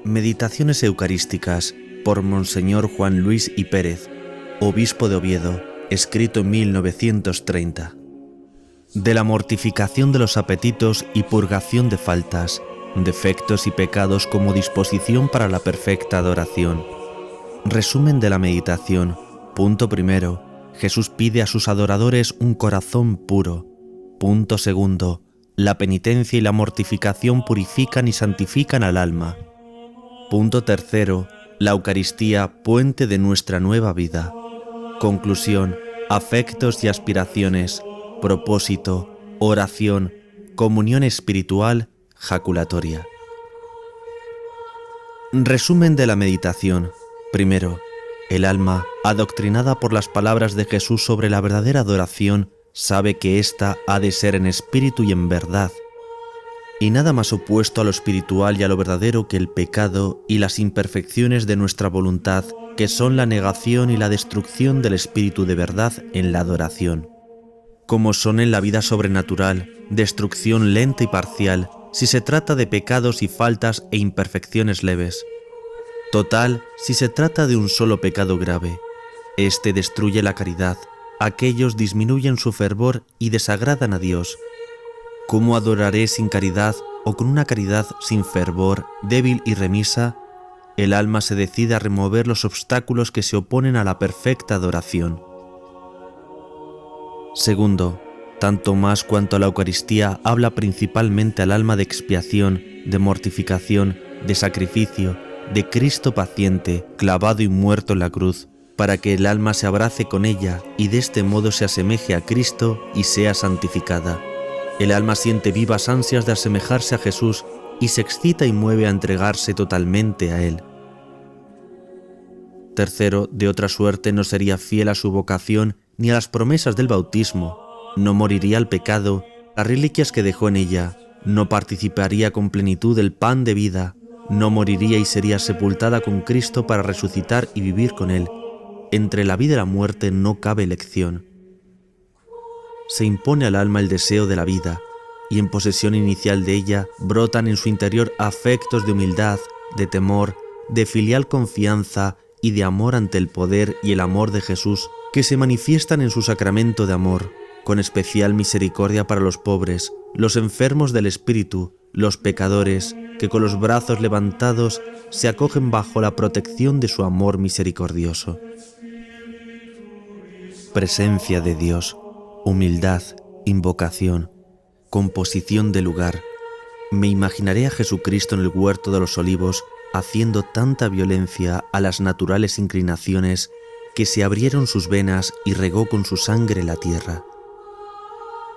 Meditaciones Eucarísticas por Monseñor Juan Luis y Pérez, obispo de Oviedo, escrito en 1930. De la mortificación de los apetitos y purgación de faltas, defectos y pecados como disposición para la perfecta adoración. Resumen de la meditación. Punto primero. Jesús pide a sus adoradores un corazón puro. Punto segundo. La penitencia y la mortificación purifican y santifican al alma. Punto tercero. La Eucaristía, puente de nuestra nueva vida. Conclusión. Afectos y aspiraciones. Propósito. Oración. Comunión espiritual. Jaculatoria. Resumen de la meditación. Primero. El alma, adoctrinada por las palabras de Jesús sobre la verdadera adoración, sabe que ésta ha de ser en espíritu y en verdad. Y nada más opuesto a lo espiritual y a lo verdadero que el pecado y las imperfecciones de nuestra voluntad, que son la negación y la destrucción del espíritu de verdad en la adoración. Como son en la vida sobrenatural, destrucción lenta y parcial, si se trata de pecados y faltas e imperfecciones leves. Total, si se trata de un solo pecado grave. Este destruye la caridad, aquellos disminuyen su fervor y desagradan a Dios. ¿Cómo adoraré sin caridad o con una caridad sin fervor, débil y remisa? El alma se decide a remover los obstáculos que se oponen a la perfecta adoración. Segundo, tanto más cuanto la Eucaristía habla principalmente al alma de expiación, de mortificación, de sacrificio, de Cristo paciente, clavado y muerto en la cruz, para que el alma se abrace con ella y de este modo se asemeje a Cristo y sea santificada. El alma siente vivas ansias de asemejarse a Jesús y se excita y mueve a entregarse totalmente a Él. Tercero, de otra suerte no sería fiel a su vocación ni a las promesas del bautismo, no moriría al pecado, las reliquias que dejó en ella, no participaría con plenitud del pan de vida, no moriría y sería sepultada con Cristo para resucitar y vivir con Él. Entre la vida y la muerte no cabe elección. Se impone al alma el deseo de la vida, y en posesión inicial de ella brotan en su interior afectos de humildad, de temor, de filial confianza y de amor ante el poder y el amor de Jesús, que se manifiestan en su sacramento de amor, con especial misericordia para los pobres, los enfermos del espíritu, los pecadores, que con los brazos levantados se acogen bajo la protección de su amor misericordioso. Presencia de Dios, humildad, invocación, composición de lugar. Me imaginaré a Jesucristo en el huerto de los olivos haciendo tanta violencia a las naturales inclinaciones que se abrieron sus venas y regó con su sangre la tierra.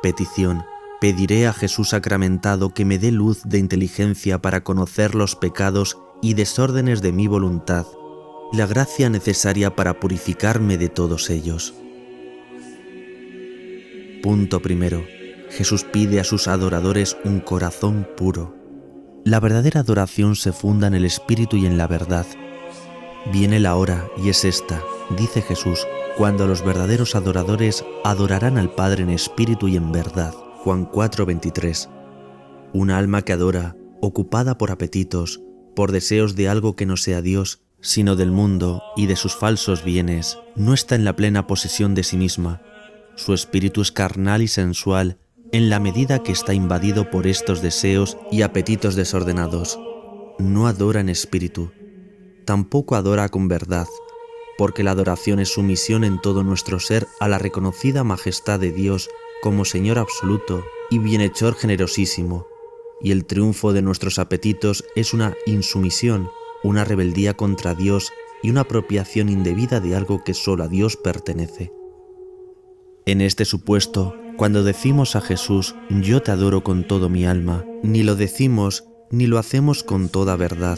Petición. Pediré a Jesús sacramentado que me dé luz de inteligencia para conocer los pecados y desórdenes de mi voluntad, la gracia necesaria para purificarme de todos ellos. Punto primero. Jesús pide a sus adoradores un corazón puro. La verdadera adoración se funda en el Espíritu y en la verdad. Viene la hora, y es esta, dice Jesús, cuando los verdaderos adoradores adorarán al Padre en espíritu y en verdad. Juan 4:23. Una alma que adora, ocupada por apetitos, por deseos de algo que no sea Dios, sino del mundo y de sus falsos bienes, no está en la plena posesión de sí misma. Su espíritu es carnal y sensual en la medida que está invadido por estos deseos y apetitos desordenados. No adora en espíritu, tampoco adora con verdad, porque la adoración es sumisión en todo nuestro ser a la reconocida majestad de Dios como Señor absoluto y bienhechor generosísimo, y el triunfo de nuestros apetitos es una insumisión, una rebeldía contra Dios y una apropiación indebida de algo que solo a Dios pertenece. En este supuesto, cuando decimos a Jesús, yo te adoro con todo mi alma, ni lo decimos ni lo hacemos con toda verdad,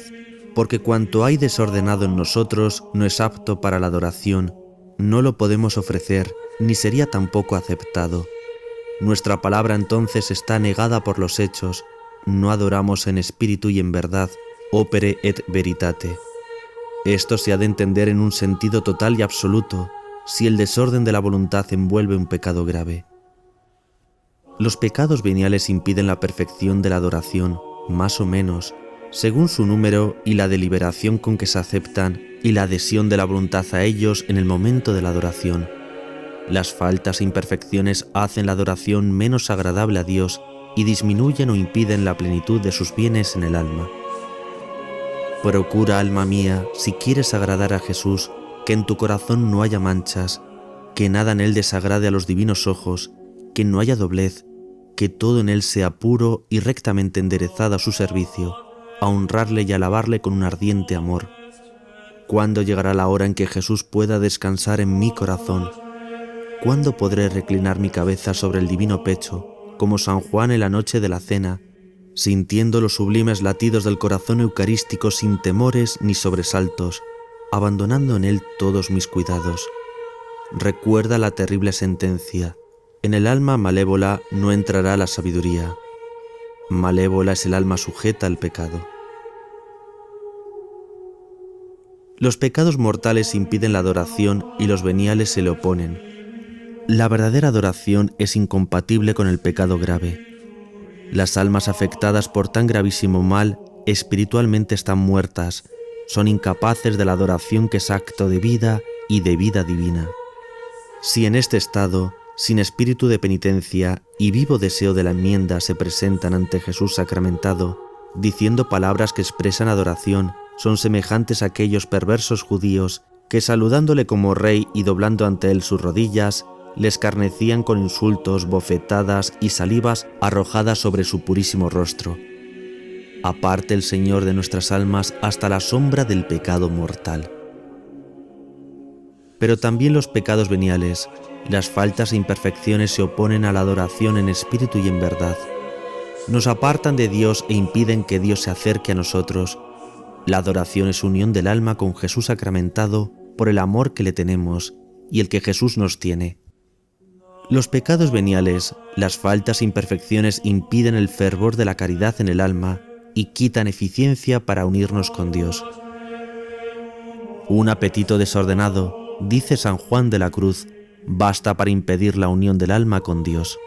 porque cuanto hay desordenado en nosotros no es apto para la adoración, no lo podemos ofrecer, ni sería tampoco aceptado. Nuestra palabra entonces está negada por los hechos, no adoramos en espíritu y en verdad, opere et veritate. Esto se ha de entender en un sentido total y absoluto, si el desorden de la voluntad envuelve un pecado grave. Los pecados veniales impiden la perfección de la adoración, más o menos, según su número y la deliberación con que se aceptan y la adhesión de la voluntad a ellos en el momento de la adoración. Las faltas e imperfecciones hacen la adoración menos agradable a Dios y disminuyen o impiden la plenitud de sus bienes en el alma. Procura, alma mía, si quieres agradar a Jesús, que en tu corazón no haya manchas, que nada en él desagrade a los divinos ojos, que no haya doblez, que todo en él sea puro y rectamente enderezado a su servicio, a honrarle y alabarle con un ardiente amor. ¿Cuándo llegará la hora en que Jesús pueda descansar en mi corazón? ¿Cuándo podré reclinar mi cabeza sobre el divino pecho, como San Juan en la noche de la cena, sintiendo los sublimes latidos del corazón eucarístico sin temores ni sobresaltos, abandonando en él todos mis cuidados? Recuerda la terrible sentencia: en el alma malévola no entrará la sabiduría. Malévola es el alma sujeta al pecado. Los pecados mortales impiden la adoración y los veniales se le oponen. La verdadera adoración es incompatible con el pecado grave. Las almas afectadas por tan gravísimo mal espiritualmente están muertas, son incapaces de la adoración que es acto de vida y de vida divina. Si en este estado, sin espíritu de penitencia y vivo deseo de la enmienda se presentan ante Jesús sacramentado, diciendo palabras que expresan adoración, son semejantes a aquellos perversos judíos que, saludándole como rey y doblando ante él sus rodillas, le escarnecían con insultos, bofetadas y salivas arrojadas sobre su purísimo rostro. Aparte el Señor de nuestras almas hasta la sombra del pecado mortal. Pero también los pecados veniales, las faltas e imperfecciones se oponen a la adoración en espíritu y en verdad. Nos apartan de Dios e impiden que Dios se acerque a nosotros. La adoración es unión del alma con Jesús sacramentado por el amor que le tenemos y el que Jesús nos tiene. Los pecados veniales, las faltas e imperfecciones impiden el fervor de la caridad en el alma y quitan eficiencia para unirnos con Dios. Un apetito desordenado, dice San Juan de la Cruz, basta para impedir la unión del alma con Dios.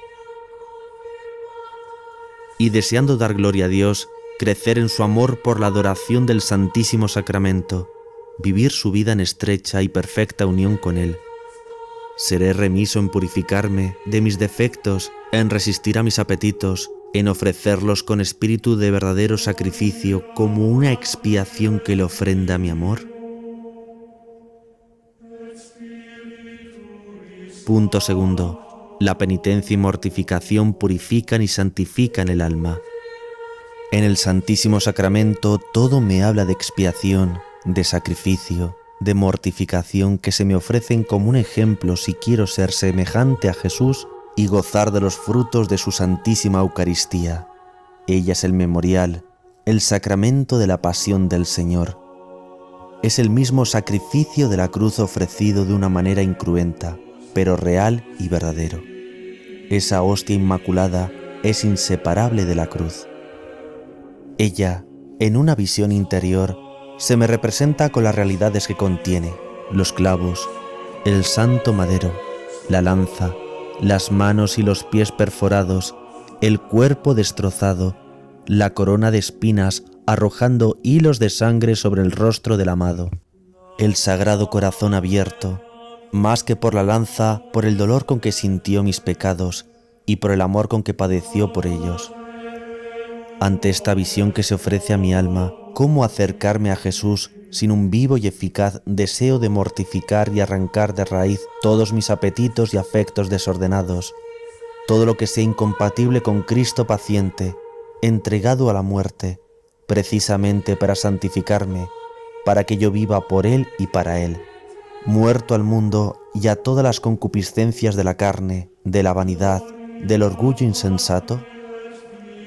Y deseando dar gloria a Dios, crecer en su amor por la adoración del Santísimo Sacramento, vivir su vida en estrecha y perfecta unión con Él. Seré remiso en purificarme de mis defectos, en resistir a mis apetitos, en ofrecerlos con espíritu de verdadero sacrificio como una expiación que le ofrenda mi amor. Punto segundo. La penitencia y mortificación purifican y santifican el alma. En el Santísimo Sacramento todo me habla de expiación, de sacrificio, de mortificación que se me ofrecen como un ejemplo si quiero ser semejante a Jesús y gozar de los frutos de su Santísima Eucaristía. Ella es el memorial, el sacramento de la pasión del Señor. Es el mismo sacrificio de la cruz ofrecido de una manera incruenta, pero real y verdadero. Esa hostia inmaculada es inseparable de la cruz. Ella, en una visión interior, se me representa con las realidades que contiene: los clavos, el santo madero, la lanza, las manos y los pies perforados, el cuerpo destrozado, la corona de espinas arrojando hilos de sangre sobre el rostro del amado, el sagrado corazón abierto, más que por la lanza, por el dolor con que sintió mis pecados y por el amor con que padeció por ellos. Ante esta visión que se ofrece a mi alma, ¿cómo acercarme a Jesús sin un vivo y eficaz deseo de mortificar y arrancar de raíz todos mis apetitos y afectos desordenados, todo lo que sea incompatible con Cristo paciente, entregado a la muerte, precisamente para santificarme, para que yo viva por Él y para Él, muerto al mundo y a todas las concupiscencias de la carne, de la vanidad, del orgullo insensato?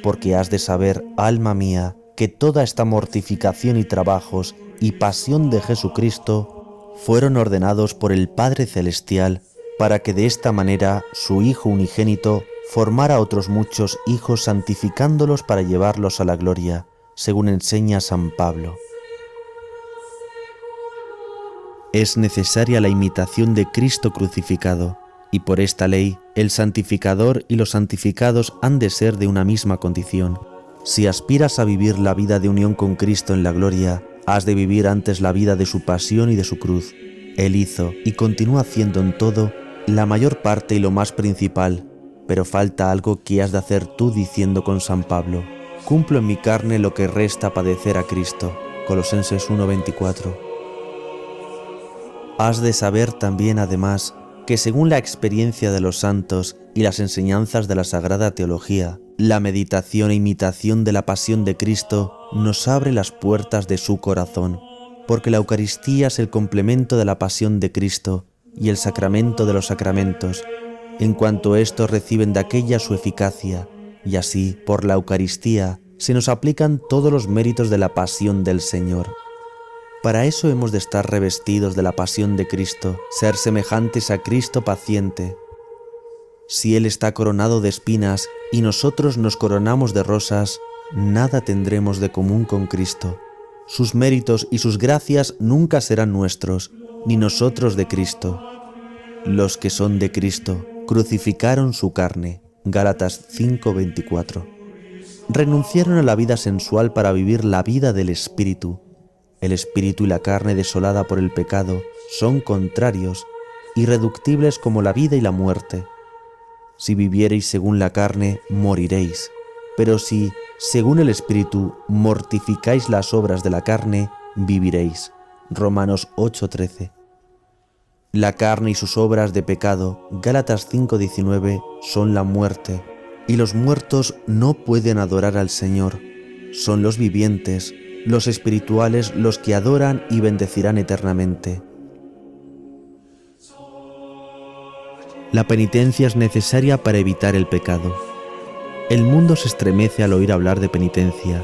Porque has de saber, alma mía, que toda esta mortificación y trabajos y pasión de Jesucristo fueron ordenados por el Padre Celestial para que de esta manera su Hijo unigénito formara otros muchos hijos santificándolos para llevarlos a la gloria, según enseña San Pablo. Es necesaria la imitación de Cristo crucificado, y por esta ley el santificador y los santificados han de ser de una misma condición. Si aspiras a vivir la vida de unión con Cristo en la gloria, has de vivir antes la vida de su pasión y de su cruz. Él hizo y continúa haciendo en todo la mayor parte y lo más principal, pero falta algo que has de hacer tú diciendo con San Pablo: cumplo en mi carne lo que resta padecer a Cristo. Colosenses 1:24. Has de saber también, además, que según la experiencia de los santos y las enseñanzas de la Sagrada Teología, la meditación e imitación de la pasión de Cristo nos abre las puertas de su corazón, porque la Eucaristía es el complemento de la pasión de Cristo y el sacramento de los sacramentos, en cuanto estos reciben de aquella su eficacia, y así, por la Eucaristía, se nos aplican todos los méritos de la pasión del Señor. Para eso hemos de estar revestidos de la pasión de Cristo, ser semejantes a Cristo paciente. Si Él está coronado de espinas y nosotros nos coronamos de rosas, nada tendremos de común con Cristo. Sus méritos y sus gracias nunca serán nuestros, ni nosotros de Cristo. Los que son de Cristo crucificaron su carne. Gálatas 5:24. Renunciaron a la vida sensual para vivir la vida del Espíritu. El espíritu y la carne desolada por el pecado son contrarios, irreductibles como la vida y la muerte. Si viviereis según la carne, moriréis, pero si, según el espíritu, mortificáis las obras de la carne, viviréis. Romanos 8:13. La carne y sus obras de pecado, Gálatas 5:19, son la muerte, y los muertos no pueden adorar al Señor. Son los vivientes, los espirituales, los que adoran y bendecirán eternamente. La penitencia es necesaria para evitar el pecado. El mundo se estremece al oír hablar de penitencia,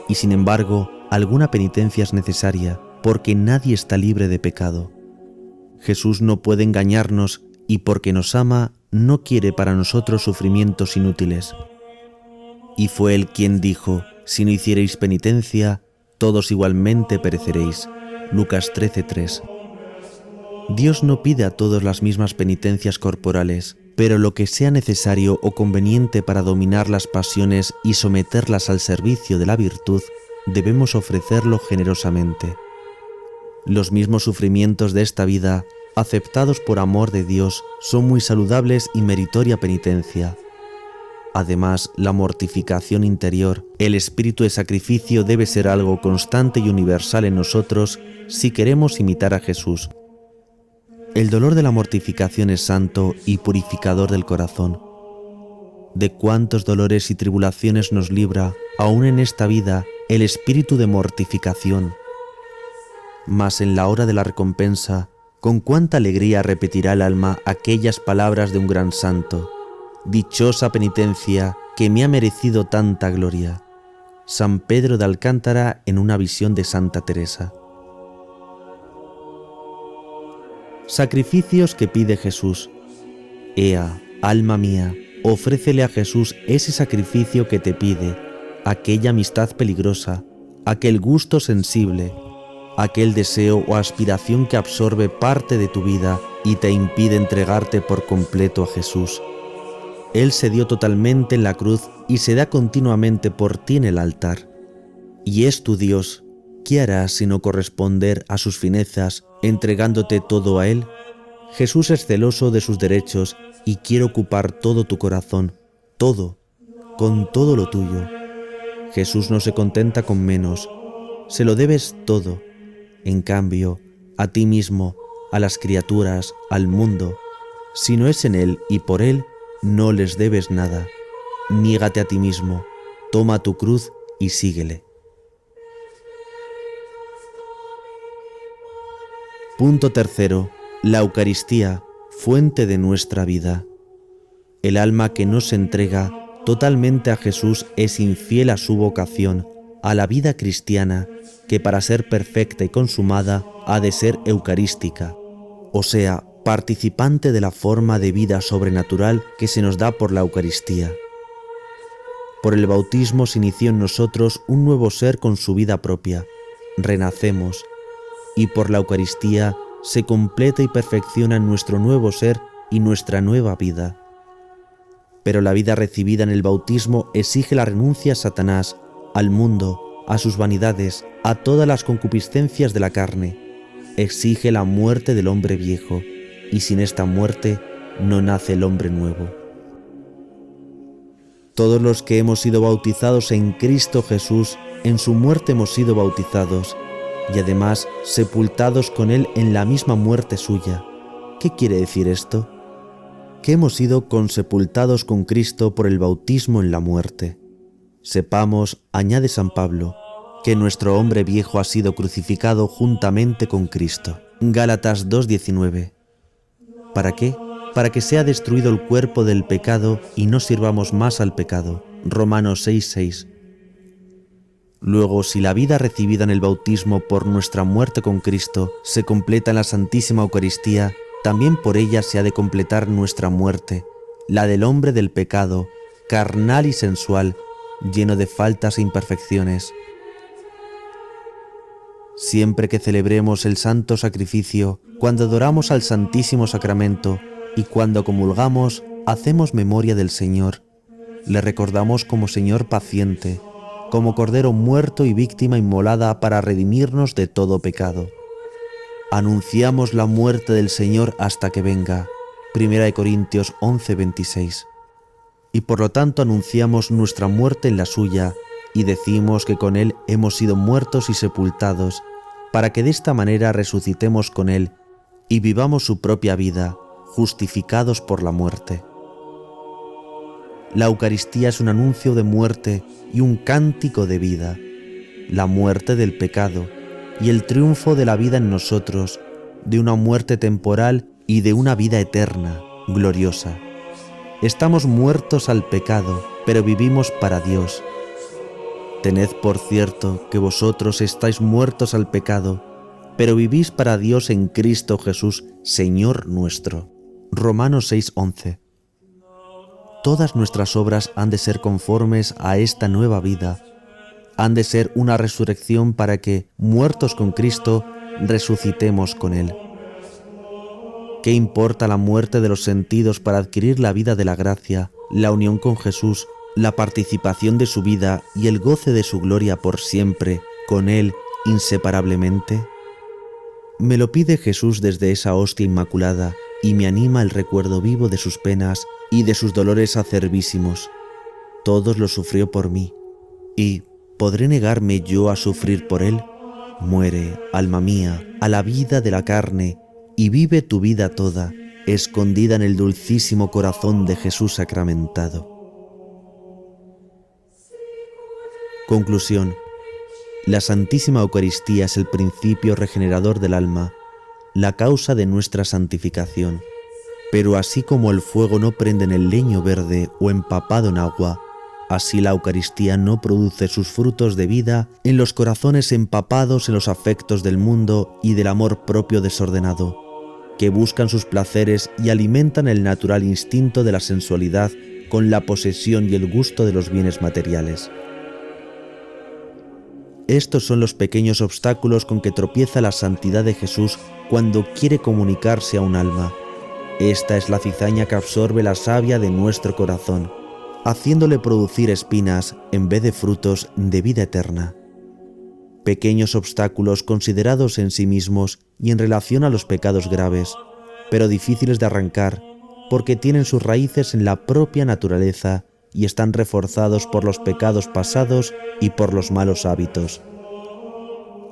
y sin embargo, alguna penitencia es necesaria, porque nadie está libre de pecado. Jesús no puede engañarnos, y porque nos ama, no quiere para nosotros sufrimientos inútiles. Y fue Él quien dijo: si no hiciereis penitencia, todos igualmente pereceréis. Lucas 13:3. Dios no pide a todos las mismas penitencias corporales, pero lo que sea necesario o conveniente para dominar las pasiones y someterlas al servicio de la virtud, debemos ofrecerlo generosamente. Los mismos sufrimientos de esta vida, aceptados por amor de Dios, son muy saludables y meritoria penitencia. Además, la mortificación interior, el espíritu de sacrificio debe ser algo constante y universal en nosotros si queremos imitar a Jesús. El dolor de la mortificación es santo y purificador del corazón. De cuántos dolores y tribulaciones nos libra, aún en esta vida, el espíritu de mortificación. Mas en la hora de la recompensa, con cuánta alegría repetirá el alma aquellas palabras de un gran santo: dichosa penitencia que me ha merecido tanta gloria. San Pedro de Alcántara en una visión de Santa Teresa. Sacrificios que pide Jesús. Ea, alma mía, ofrécele a Jesús ese sacrificio que te pide, aquella amistad peligrosa, aquel gusto sensible, aquel deseo o aspiración que absorbe parte de tu vida y te impide entregarte por completo a Jesús. Él se dio totalmente en la cruz y se da continuamente por ti en el altar. Y es tu Dios. ¿Qué harás sino corresponder a sus finezas, entregándote todo a Él? Jesús es celoso de sus derechos y quiere ocupar todo tu corazón, todo, con todo lo tuyo. Jesús no se contenta con menos, se lo debes todo. En cambio, a ti mismo, a las criaturas, al mundo, si no es en Él y por Él, no les debes nada. Niégate a ti mismo, toma tu cruz y síguele. Punto tercero. La Eucaristía, fuente de nuestra vida. El alma que no se entrega totalmente a Jesús es infiel a su vocación, a la vida cristiana, que para ser perfecta y consumada ha de ser eucarística, o sea, participante de la forma de vida sobrenatural que se nos da por la Eucaristía. Por el bautismo se inició en nosotros un nuevo ser con su vida propia, renacemos, y por la Eucaristía se completa y perfecciona nuestro nuevo ser y nuestra nueva vida. Pero la vida recibida en el bautismo exige la renuncia a Satanás al mundo, a sus vanidades, a todas las concupiscencias de la carne. Exige la muerte del hombre viejo, y sin esta muerte no nace el hombre nuevo. Todos los que hemos sido bautizados en Cristo Jesús, en su muerte hemos sido bautizados, y además sepultados con Él en la misma muerte suya. ¿Qué quiere decir esto? Que hemos sido consepultados con Cristo por el bautismo en la muerte. Sepamos, añade San Pablo, que nuestro hombre viejo ha sido crucificado juntamente con Cristo. Gálatas 2:19. ¿Para qué? Para que sea destruido el cuerpo del pecado y no sirvamos más al pecado. Romanos 6:6. Luego, si la vida recibida en el bautismo por nuestra muerte con Cristo se completa en la Santísima Eucaristía, también por ella se ha de completar nuestra muerte, la del hombre del pecado, carnal y sensual, lleno de faltas e imperfecciones. Siempre que celebremos el santo sacrificio, cuando adoramos al Santísimo Sacramento y cuando comulgamos, hacemos memoria del Señor. Le recordamos como Señor paciente, como Cordero muerto y víctima inmolada para redimirnos de todo pecado. Anunciamos la muerte del Señor hasta que venga. 1 Corintios 11:26. Y por lo tanto anunciamos nuestra muerte en la suya, y decimos que con Él hemos sido muertos y sepultados, para que de esta manera resucitemos con Él y vivamos su propia vida, justificados por la muerte. La Eucaristía es un anuncio de muerte y un cántico de vida, la muerte del pecado y el triunfo de la vida en nosotros, de una muerte temporal y de una vida eterna, gloriosa. Estamos muertos al pecado, pero vivimos para Dios. Tened por cierto que vosotros estáis muertos al pecado, pero vivís para Dios en Cristo Jesús, Señor nuestro. Romanos 6:11. Todas nuestras obras han de ser conformes a esta nueva vida. Han de ser una resurrección para que, muertos con Cristo, resucitemos con Él. ¿Qué importa la muerte de los sentidos para adquirir la vida de la gracia, la unión con Jesús, la participación de su vida y el goce de su gloria por siempre, con Él, inseparablemente? Me lo pide Jesús desde esa hostia inmaculada y me anima el recuerdo vivo de sus penas y de sus dolores acervísimos. Todos los sufrió por mí. ¿Y podré negarme yo a sufrir por Él? Muere, alma mía, a la vida de la carne, y vive tu vida toda, escondida en el dulcísimo corazón de Jesús sacramentado. Conclusión. La Santísima Eucaristía es el principio regenerador del alma, la causa de nuestra santificación. Pero así como el fuego no prende en el leño verde o empapado en agua, así la Eucaristía no produce sus frutos de vida en los corazones empapados en los afectos del mundo y del amor propio desordenado, que buscan sus placeres y alimentan el natural instinto de la sensualidad con la posesión y el gusto de los bienes materiales. Estos son los pequeños obstáculos con que tropieza la santidad de Jesús cuando quiere comunicarse a un alma. Esta es la cizaña que absorbe la savia de nuestro corazón, haciéndole producir espinas en vez de frutos de vida eterna. Pequeños obstáculos considerados en sí mismos y en relación a los pecados graves, pero difíciles de arrancar porque tienen sus raíces en la propia naturaleza y están reforzados por los pecados pasados y por los malos hábitos.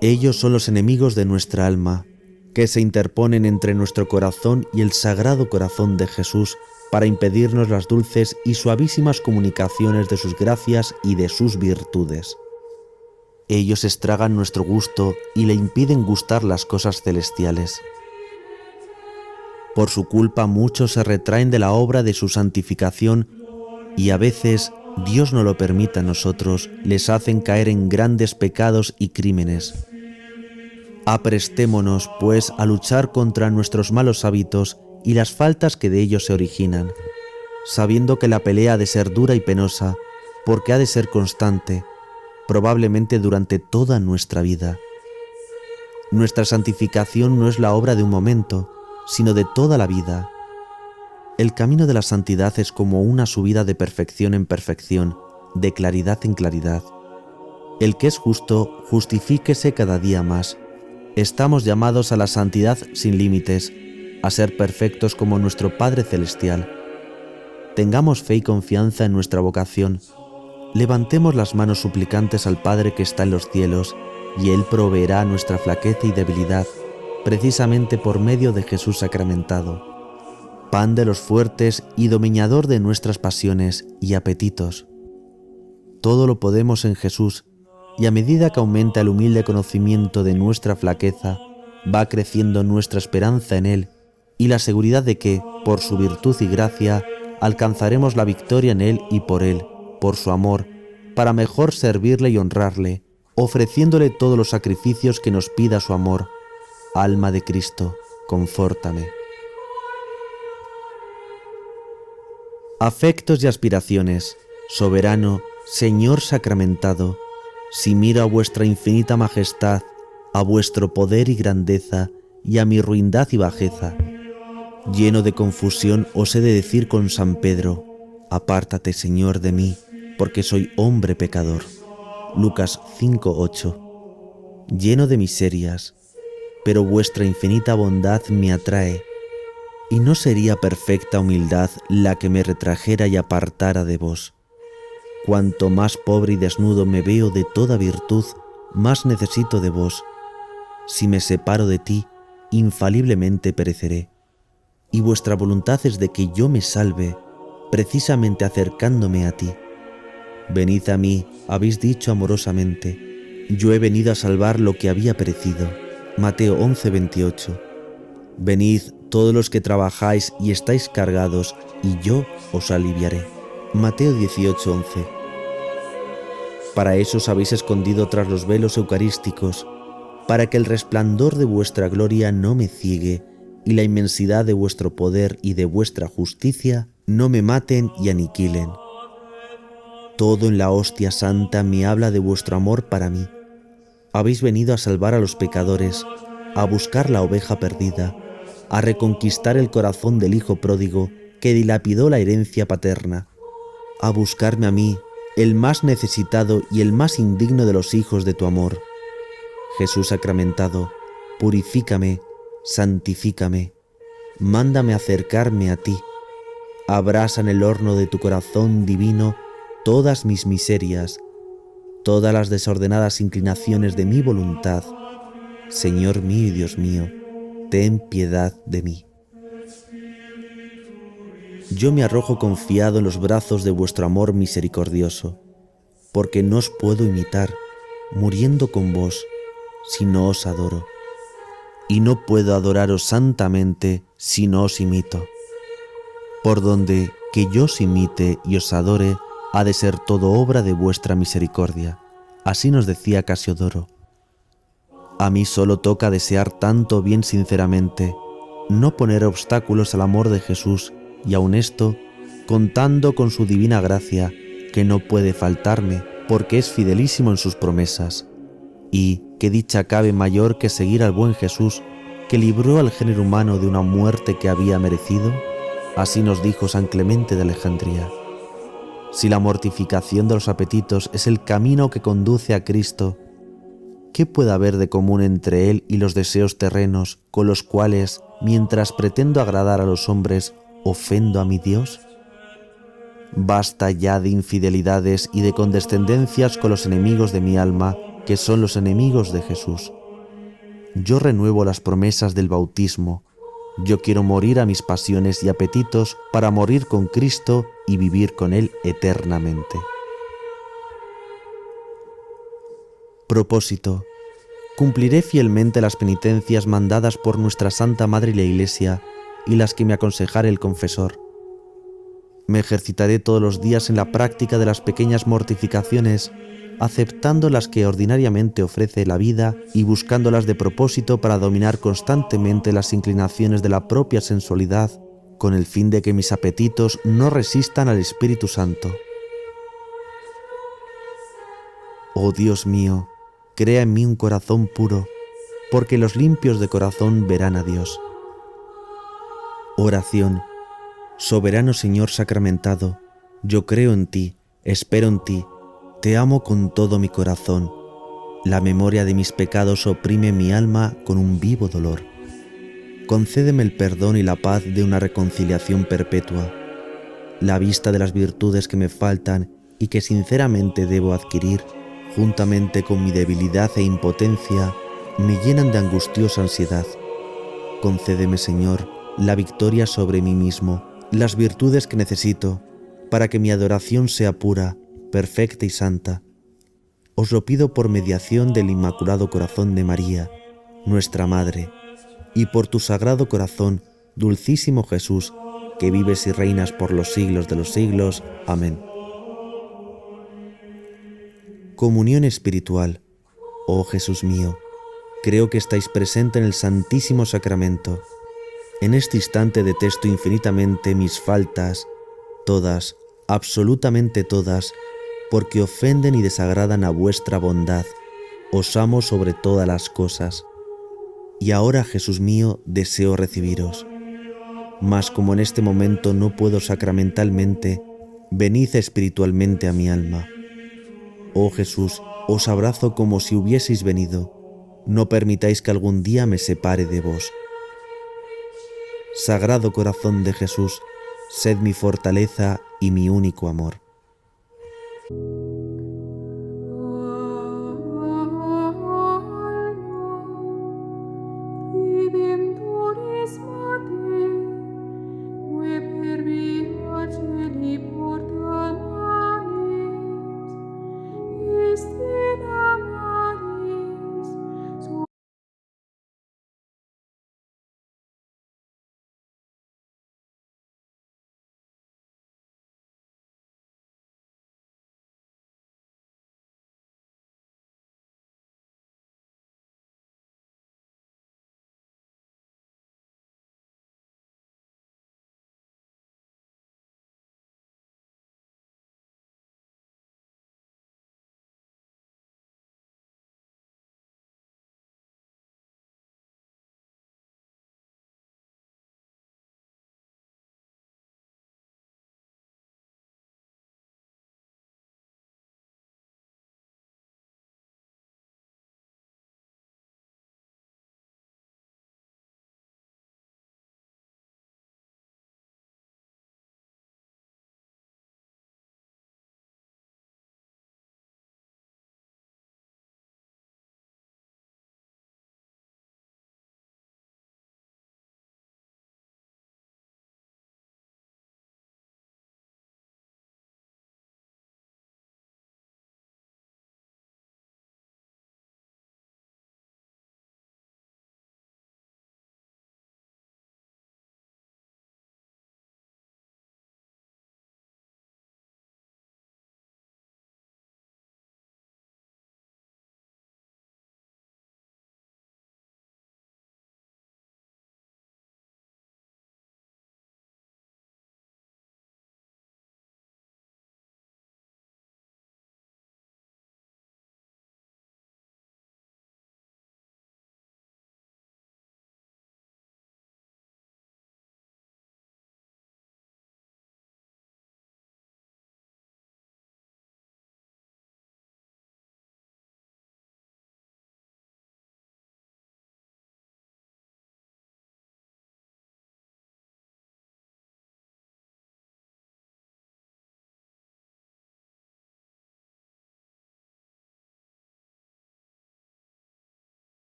Ellos son los enemigos de nuestra alma, que se interponen entre nuestro corazón y el Sagrado Corazón de Jesús para impedirnos las dulces y suavísimas comunicaciones de sus gracias y de sus virtudes. Ellos estragan nuestro gusto y le impiden gustar las cosas celestiales. Por su culpa muchos se retraen de la obra de su santificación y a veces, Dios no lo permita a nosotros, les hacen caer en grandes pecados y crímenes. Aprestémonos, pues, a luchar contra nuestros malos hábitos y las faltas que de ellos se originan, sabiendo que la pelea ha de ser dura y penosa, porque ha de ser constante, probablemente durante toda nuestra vida. Nuestra santificación no es la obra de un momento, sino de toda la vida. El camino de la santidad es como una subida de perfección en perfección, de claridad en claridad. El que es justo, justifíquese cada día más. Estamos llamados a la santidad sin límites, a ser perfectos como nuestro Padre Celestial. Tengamos fe y confianza en nuestra vocación. Levantemos las manos suplicantes al Padre que está en los cielos, y Él proveerá nuestra flaqueza y debilidad, precisamente por medio de Jesús sacramentado, pan de los fuertes y dominador de nuestras pasiones y apetitos. Todo lo podemos en Jesús, y a medida que aumenta el humilde conocimiento de nuestra flaqueza, va creciendo nuestra esperanza en Él y la seguridad de que, por su virtud y gracia, alcanzaremos la victoria en Él y por Él, por su amor, para mejor servirle y honrarle, ofreciéndole todos los sacrificios que nos pida su amor. Alma de Cristo, confórtame. Afectos y aspiraciones, soberano, Señor sacramentado, si miro a vuestra infinita majestad, a vuestro poder y grandeza, y a mi ruindad y bajeza, lleno de confusión os he de decir con San Pedro, apártate, Señor, de mí, porque soy hombre pecador. Lucas 5:8. Lleno de miserias, pero vuestra infinita bondad me atrae, y no sería perfecta humildad la que me retrajera y apartara de vos. Cuanto más pobre y desnudo me veo de toda virtud, más necesito de vos. Si me separo de ti, infaliblemente pereceré. Y vuestra voluntad es de que yo me salve, precisamente acercándome a ti. Venid a mí, habéis dicho amorosamente, yo he venido a salvar lo que había perecido. Mateo 11:28. Venid todos los que trabajáis y estáis cargados, y yo os aliviaré. Mateo 18:11. Para eso os habéis escondido tras los velos eucarísticos, para que el resplandor de vuestra gloria no me ciegue, y la inmensidad de vuestro poder y de vuestra justicia no me maten y aniquilen. Todo en la hostia santa me habla de vuestro amor para mí. Habéis venido a salvar a los pecadores, a buscar la oveja perdida, a reconquistar el corazón del hijo pródigo que dilapidó la herencia paterna, a buscarme a mí, el más necesitado y el más indigno de los hijos de tu amor. Jesús sacramentado, purifícame, santifícame, mándame acercarme a ti, abrasa en el horno de tu corazón divino todas mis miserias, todas las desordenadas inclinaciones de mi voluntad. Señor mío y Dios mío, ten piedad de mí. Yo me arrojo confiado en los brazos de vuestro amor misericordioso, porque no os puedo imitar, muriendo con vos, si no os adoro. Y no puedo adoraros santamente si no os imito. Por donde que yo os imite y os adore, ha de ser todo obra de vuestra misericordia. Así nos decía Casiodoro. A mí solo toca desear tanto bien sinceramente, no poner obstáculos al amor de Jesús, y aun esto, contando con su divina gracia, que no puede faltarme, porque es fidelísimo en sus promesas. Y qué dicha cabe mayor que seguir al buen Jesús, que libró al género humano de una muerte que había merecido. Así nos dijo San Clemente de Alejandría. Si la mortificación de los apetitos es el camino que conduce a Cristo, ¿qué puede haber de común entre él y los deseos terrenos con los cuales, mientras pretendo agradar a los hombres, ofendo a mi Dios? Basta ya de infidelidades y de condescendencias con los enemigos de mi alma, que son los enemigos de Jesús. Yo renuevo las promesas del bautismo. Yo quiero morir a mis pasiones y apetitos para morir con Cristo y vivir con Él eternamente. Propósito. Cumpliré fielmente las penitencias mandadas por nuestra Santa Madre la Iglesia y las que me aconsejare el confesor. Me ejercitaré todos los días en la práctica de las pequeñas mortificaciones, aceptando las que ordinariamente ofrece la vida y buscándolas de propósito para dominar constantemente las inclinaciones de la propia sensualidad, con el fin de que mis apetitos no resistan al Espíritu Santo. Oh Dios mío, crea en mí un corazón puro, porque los limpios de corazón verán a Dios. Oración. Soberano Señor sacramentado, yo creo en ti, espero en ti, Te amo con todo mi corazón. La memoria de mis pecados oprime mi alma con un vivo dolor. Concédeme el perdón y la paz de una reconciliación perpetua, la vista de las virtudes que me faltan y que sinceramente debo adquirir, juntamente con mi debilidad e impotencia, me llenan de angustiosa ansiedad. Concédeme, Señor, la victoria sobre mí mismo, las virtudes que necesito, para que mi adoración sea pura, perfecta y santa. Os lo pido por mediación del Inmaculado Corazón de María, nuestra Madre, y por tu Sagrado Corazón, dulcísimo Jesús, que vives y reinas por los siglos de los siglos. Amén. Comunión espiritual. Oh Jesús mío, creo que estáis presente en el Santísimo Sacramento. En este instante detesto infinitamente mis faltas, todas, absolutamente todas, porque ofenden y desagradan a vuestra bondad. Os amo sobre todas las cosas. Y ahora, Jesús mío, deseo recibiros. Mas como en este momento no puedo sacramentalmente, venid espiritualmente a mi alma. Oh Jesús, os abrazo como si hubieseis venido. No permitáis que algún día me separe de vos. Sagrado Corazón de Jesús, sed mi fortaleza y mi único amor.